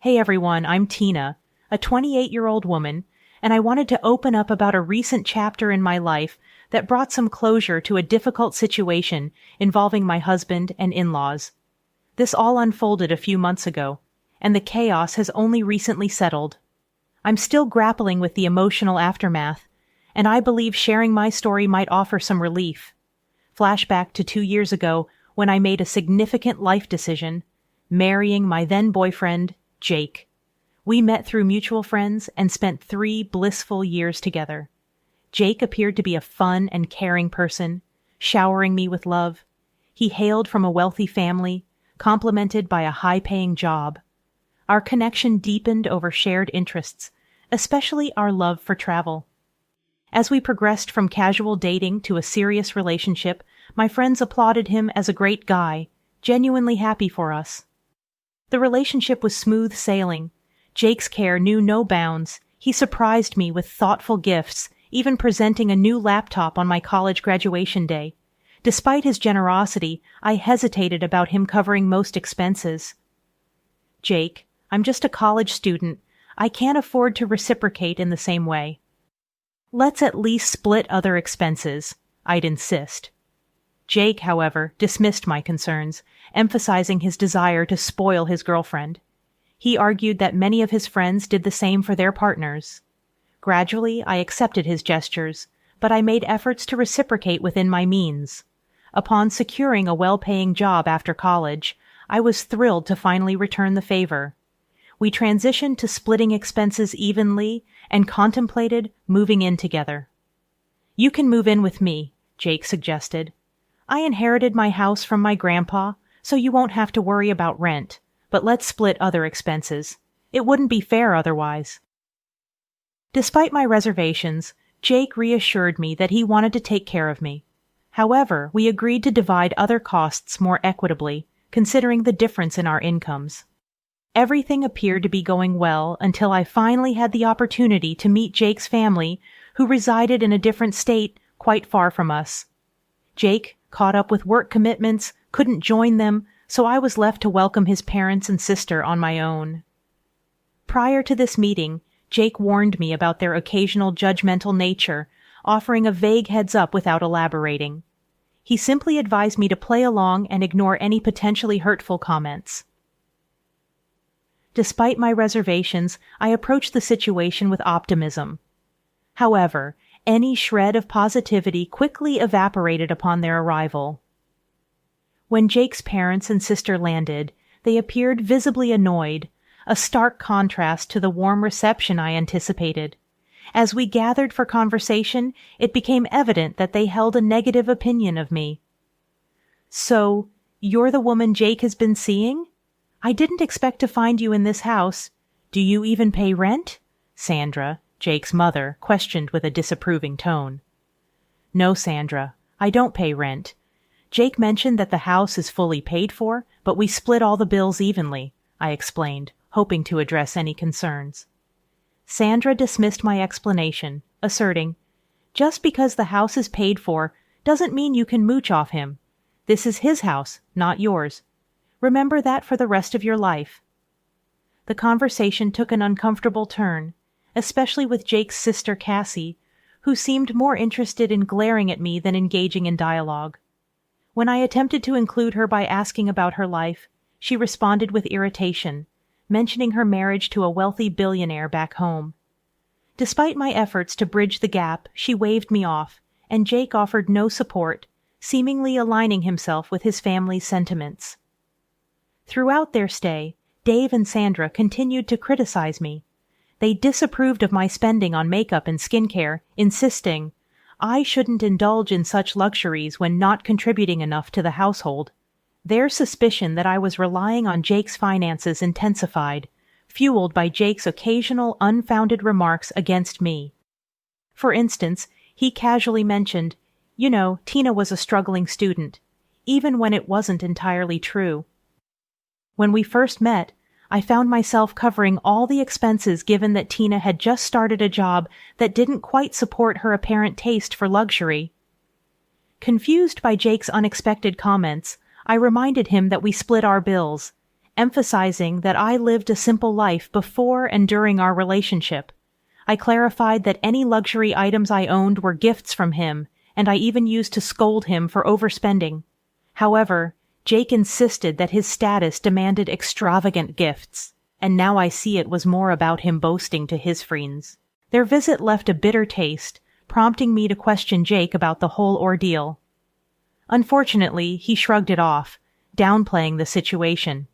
Hey everyone, I'm Tina, a 28-year-old woman, and I wanted to open up about a recent chapter in my life that brought some closure to a difficult situation involving my husband and in-laws. This all unfolded a few months ago, and the chaos has only recently settled. I'm still grappling with the emotional aftermath, and I believe sharing my story might offer some relief. Flashback to 2 years ago when I made a significant life decision, marrying my then boyfriend, Jake. We met through mutual friends and spent 3 blissful years together. Jake appeared to be a fun and caring person, showering me with love. He hailed from a wealthy family, complemented by a high-paying job. Our connection deepened over shared interests, especially our love for travel. As we progressed from casual dating to a serious relationship, my friends applauded him as a great guy, genuinely happy for us. The relationship was smooth sailing. Jake's care knew no bounds. He surprised me with thoughtful gifts, even presenting a new laptop on my college graduation day. Despite his generosity, I hesitated about him covering most expenses. Jake, I'm just a college student. I can't afford to reciprocate in the same way. Let's at least split other expenses, I'd insist. Jake, however, dismissed my concerns, emphasizing his desire to spoil his girlfriend. He argued that many of his friends did the same for their partners. Gradually, I accepted his gestures, but I made efforts to reciprocate within my means. Upon securing a well-paying job after college, I was thrilled to finally return the favor. We transitioned to splitting expenses evenly and contemplated moving in together. You can move in with me, Jake suggested. I inherited my house from my grandpa, so you won't have to worry about rent, but let's split other expenses. It wouldn't be fair otherwise. Despite my reservations, Jake reassured me that he wanted to take care of me. However, we agreed to divide other costs more equitably, considering the difference in our incomes. Everything appeared to be going well until I finally had the opportunity to meet Jake's family, who resided in a different state quite far from us. Jake, caught up with work commitments, couldn't join them, so I was left to welcome his parents and sister on my own. Prior to this meeting, Jake warned me about their occasional judgmental nature, offering a vague heads-up without elaborating. He simply advised me to play along and ignore any potentially hurtful comments. Despite my reservations, I approached the situation with optimism. However, any shred of positivity quickly evaporated upon their arrival. When Jake's parents and sister landed, they appeared visibly annoyed, a stark contrast to the warm reception I anticipated. As we gathered for conversation, it became evident that they held a negative opinion of me. So, you're the woman Jake has been seeing? I didn't expect to find you in this house. Do you even pay rent? Sandra, Jake's mother, questioned with a disapproving tone. No, Sandra, I don't pay rent. Jake mentioned that the house is fully paid for, but we split all the bills evenly, I explained, hoping to address any concerns. Sandra dismissed my explanation, asserting, just because the house is paid for doesn't mean you can mooch off him. This is his house, not yours. Remember that for the rest of your life. The conversation took an uncomfortable turn, especially with Jake's sister Cassie, who seemed more interested in glaring at me than engaging in dialogue. When I attempted to include her by asking about her life, she responded with irritation, mentioning her marriage to a wealthy billionaire back home. Despite my efforts to bridge the gap, she waved me off, and Jake offered no support, seemingly aligning himself with his family's sentiments. Throughout their stay, Dave and Sandra continued to criticize me. They disapproved of my spending on makeup and skincare, insisting I shouldn't indulge in such luxuries when not contributing enough to the household. Their suspicion that I was relying on Jake's finances intensified, fueled by Jake's occasional unfounded remarks against me. For instance, he casually mentioned, Tina was a struggling student, even when it wasn't entirely true. When we first met, I found myself covering all the expenses given that Tina had just started a job that didn't quite support her apparent taste for luxury. Confused by Jake's unexpected comments, I reminded him that we split our bills, emphasizing that I lived a simple life before and during our relationship. I clarified that any luxury items I owned were gifts from him, and I even used to scold him for overspending. However, Jake insisted that his status demanded extravagant gifts, and now I see it was more about him boasting to his friends. Their visit left a bitter taste, prompting me to question Jake about the whole ordeal. Unfortunately, he shrugged it off, downplaying the situation.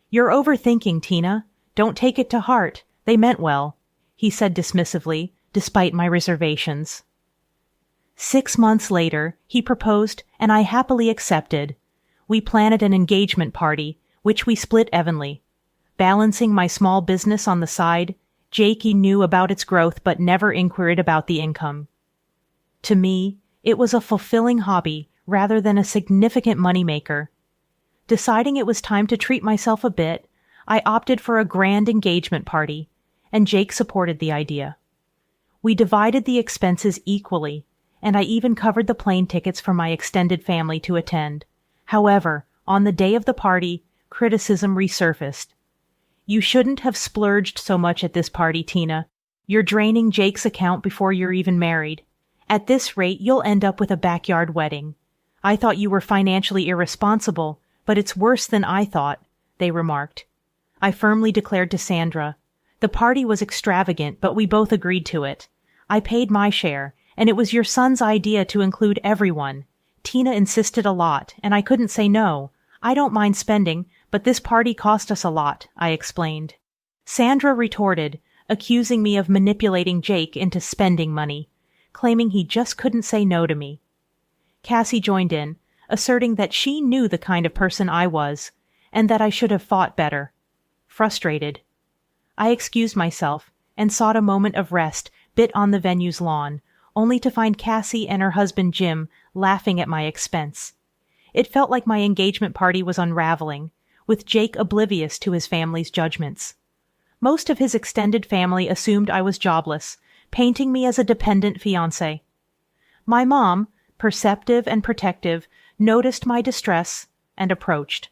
"You're overthinking, Tina. Don't take it to heart. They meant well," he said dismissively, despite my reservations. 6 months later, he proposed, and I happily accepted. We planned an engagement party, which we split evenly. Balancing my small business on the side, Jakey knew about its growth but never inquired about the income. To me, it was a fulfilling hobby rather than a significant moneymaker. Deciding it was time to treat myself a bit, I opted for a grand engagement party, and Jake supported the idea. We divided the expenses equally, and I even covered the plane tickets for my extended family to attend. However, on the day of the party, criticism resurfaced. "You shouldn't have splurged so much at this party, Tina. You're draining Jake's account before you're even married. At this rate, you'll end up with a backyard wedding. I thought you were financially irresponsible, but it's worse than I thought," they remarked. I firmly declared to Sandra, "The party was extravagant, but we both agreed to it. I paid my share, and it was your son's idea to include everyone. Tina insisted a lot, and I couldn't say no. I don't mind spending, but this party cost us a lot," I explained. Sandra retorted, accusing me of manipulating Jake into spending money, claiming he just couldn't say no to me. Cassie joined in, asserting that she knew the kind of person I was, and that I should have fought better. Frustrated, I excused myself and sought a moment of rest bit on the venue's lawn, only to find Cassie and her husband Jim laughing at my expense. It felt like my engagement party was unraveling, with Jake oblivious to his family's judgments. Most of his extended family assumed I was jobless, painting me as a dependent fiancé. My mom, perceptive and protective, noticed my distress and approached.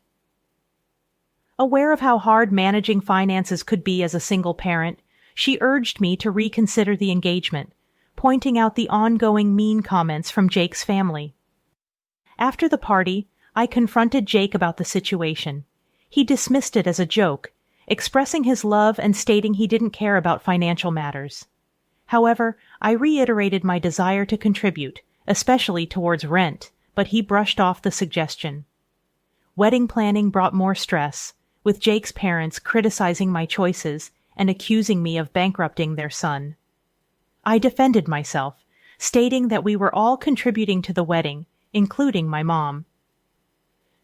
Aware of how hard managing finances could be as a single parent, she urged me to reconsider the engagement, pointing out the ongoing mean comments from Jake's family. After the party, I confronted Jake about the situation. He dismissed it as a joke, expressing his love and stating he didn't care about financial matters. However, I reiterated my desire to contribute, especially towards rent, but he brushed off the suggestion. Wedding planning brought more stress, with Jake's parents criticizing my choices and accusing me of bankrupting their son. I defended myself, stating that we were all contributing to the wedding, including my mom.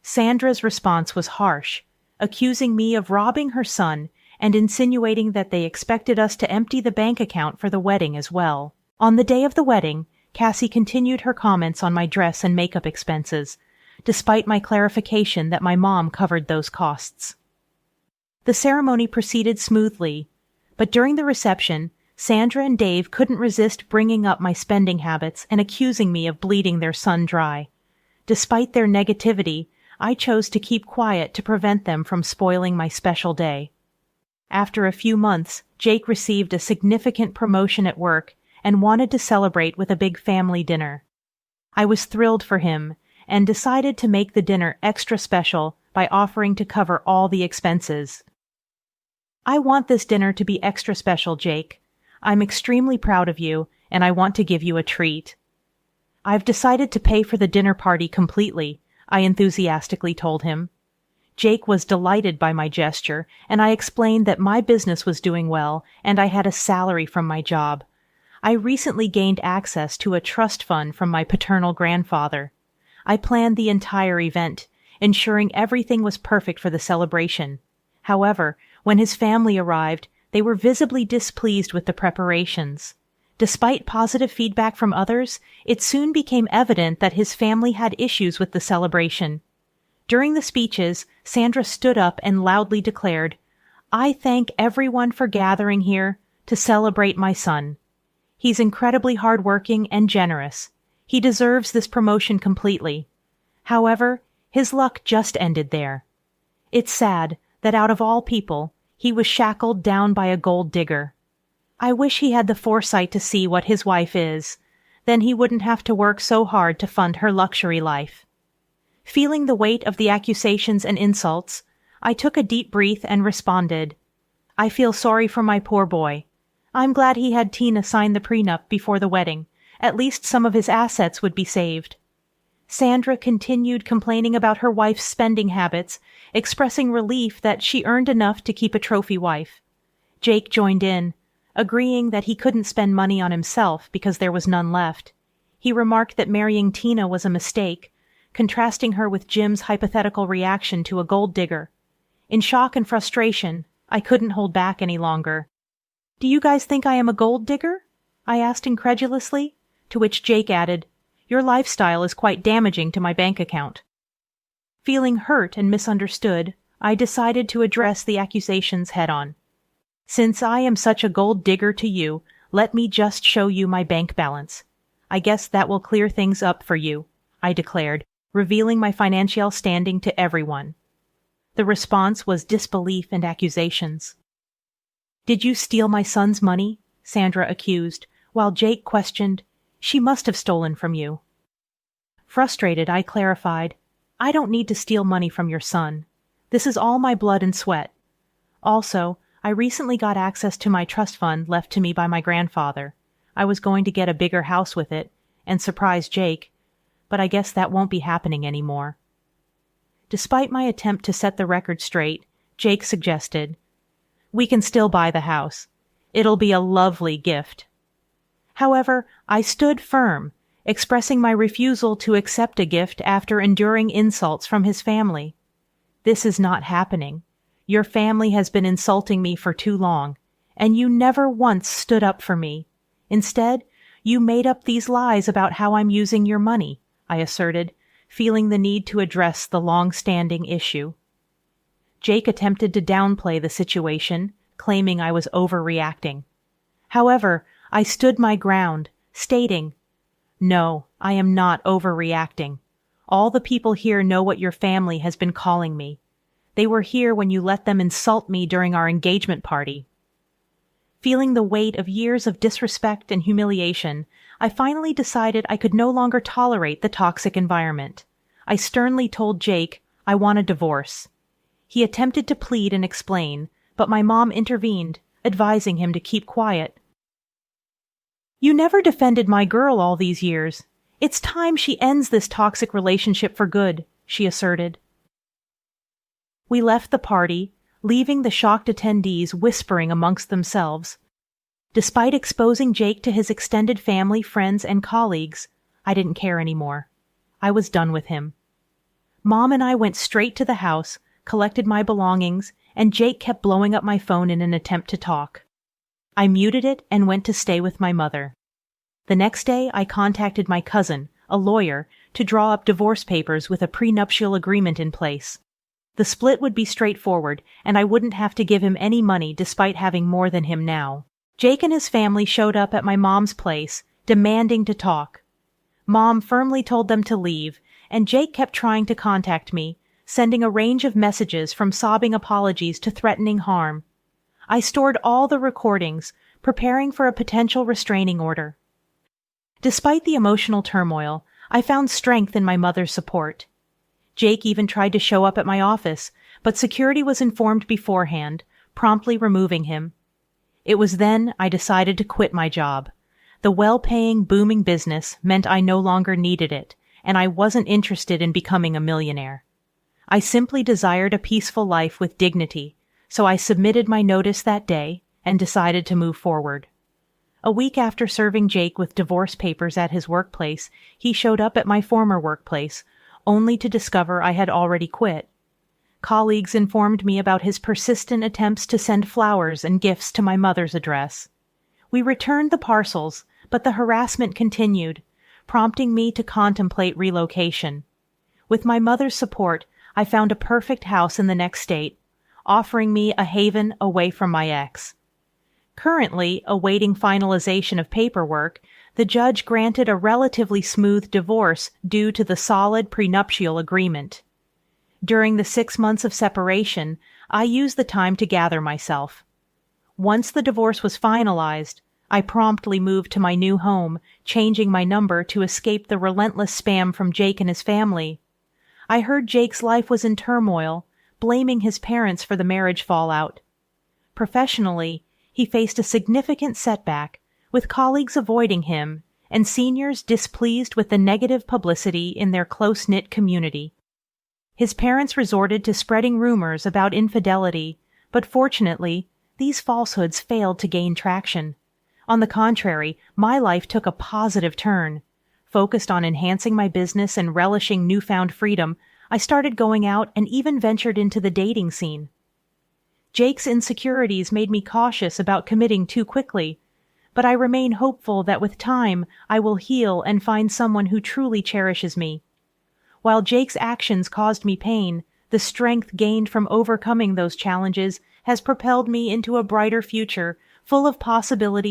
Sandra's response was harsh, accusing me of robbing her son and insinuating that they expected us to empty the bank account for the wedding as well. On the day of the wedding, Cassie continued her comments on my dress and makeup expenses, despite my clarification that my mom covered those costs. The ceremony proceeded smoothly, but during the reception, Sandra and Dave couldn't resist bringing up my spending habits and accusing me of bleeding their son dry. Despite their negativity, I chose to keep quiet to prevent them from spoiling my special day. After a few months, Jake received a significant promotion at work and wanted to celebrate with a big family dinner. I was thrilled for him and decided to make the dinner extra special by offering to cover all the expenses. "I want this dinner to be extra special, Jake. I'm extremely proud of you, and I want to give you a treat." "I've decided to pay for the dinner party completely," I enthusiastically told him. Jake was delighted by my gesture, and I explained that my business was doing well and I had a salary from my job. I recently gained access to a trust fund from my paternal grandfather. I planned the entire event, ensuring everything was perfect for the celebration. However, when his family arrived, they were visibly displeased with the preparations. Despite positive feedback from others, it soon became evident that his family had issues with the celebration. During the speeches, Sandra stood up and loudly declared, "I thank everyone for gathering here to celebrate my son. He's incredibly hardworking and generous. He deserves this promotion completely. However, his luck just ended there. It's sad that out of all people, he was shackled down by a gold digger. I wish he had the foresight to see what his wife is. Then he wouldn't have to work so hard to fund her luxury life. Feeling the weight of the accusations and insults, I took a deep breath and responded, I feel sorry for my poor boy. I'm glad he had Tina sign the prenup before the wedding. At least some of his assets would be saved. Sandra continued complaining about her wife's spending habits, expressing relief that she earned enough to keep a trophy wife. Jake joined in, agreeing that he couldn't spend money on himself because there was none left. He remarked that marrying Tina was a mistake, contrasting her with Jim's hypothetical reaction to a gold digger. In shock and frustration, I couldn't hold back any longer. Do you guys think I am a gold digger? I asked incredulously, to which Jake added, Your lifestyle is quite damaging to my bank account. Feeling hurt and misunderstood, I decided to address the accusations head-on. Since I am such a gold digger to you, let me just show you my bank balance. I guess that will clear things up for you, I declared, revealing my financial standing to everyone. The response was disbelief and accusations. Did you steal my son's money? Sandra accused, while Jake questioned, She must have stolen from you. Frustrated, I clarified, I don't need to steal money from your son. This is all my blood and sweat. Also, I recently got access to my trust fund left to me by my grandfather. I was going to get a bigger house with it and surprise Jake, but I guess that won't be happening anymore. Despite my attempt to set the record straight, Jake suggested, We can still buy the house. It'll be a lovely gift. However, I stood firm, expressing my refusal to accept a gift after enduring insults from his family. This is not happening. Your family has been insulting me for too long, and you never once stood up for me. Instead, you made up these lies about how I'm using your money, I asserted, feeling the need to address the long-standing issue. Jake attempted to downplay the situation, claiming I was overreacting. However, I stood my ground, stating, No, I am not overreacting. All the people here know what your family has been calling me. They were here when you let them insult me during our engagement party. Feeling the weight of years of disrespect and humiliation, I finally decided I could no longer tolerate the toxic environment. I sternly told Jake I want a divorce. He attempted to plead and explain, but my mom intervened, advising him to keep quiet. You never defended my girl all these years. It's time she ends this toxic relationship for good, she asserted. We left the party, leaving the shocked attendees whispering amongst themselves. Despite exposing Jake to his extended family, friends, and colleagues, I didn't care anymore. I was done with him. Mom and I went straight to the house, collected my belongings, and Jake kept blowing up my phone in an attempt to talk. I muted it and went to stay with my mother. The next day, I contacted my cousin, a lawyer, to draw up divorce papers with a prenuptial agreement in place. The split would be straightforward, and I wouldn't have to give him any money despite having more than him now. Jake and his family showed up at my mom's place, demanding to talk. Mom firmly told them to leave, and Jake kept trying to contact me, sending a range of messages from sobbing apologies to threatening harm. I stored all the recordings, preparing for a potential restraining order. Despite the emotional turmoil, I found strength in my mother's support. Jake even tried to show up at my office, but security was informed beforehand, promptly removing him. It was then I decided to quit my job. The well-paying, booming business meant I no longer needed it, and I wasn't interested in becoming a millionaire. I simply desired a peaceful life with dignity, so I submitted my notice that day and decided to move forward. A week after serving Jake with divorce papers at his workplace, he showed up at my former workplace, only to discover I had already quit. Colleagues informed me about his persistent attempts to send flowers and gifts to my mother's address. We returned the parcels, but the harassment continued, prompting me to contemplate relocation. With my mother's support, I found a perfect house in the next state, offering me a haven away from my ex. Currently, awaiting finalization of paperwork, the judge granted a relatively smooth divorce due to the solid prenuptial agreement. During the 6 months of separation, I used the time to gather myself. Once the divorce was finalized, I promptly moved to my new home, changing my number to escape the relentless spam from Jake and his family. I heard Jake's life was in turmoil, blaming his parents for the marriage fallout. Professionally, he faced a significant setback, with colleagues avoiding him and seniors displeased with the negative publicity in their close-knit community. His parents resorted to spreading rumors about infidelity, but fortunately, these falsehoods failed to gain traction. On the contrary, my life took a positive turn. Focused on enhancing my business and relishing newfound freedom, I started going out and even ventured into the dating scene. Jake's insecurities made me cautious about committing too quickly, but I remain hopeful that with time I will heal and find someone who truly cherishes me. While Jake's actions caused me pain, the strength gained from overcoming those challenges has propelled me into a brighter future, full of possibilities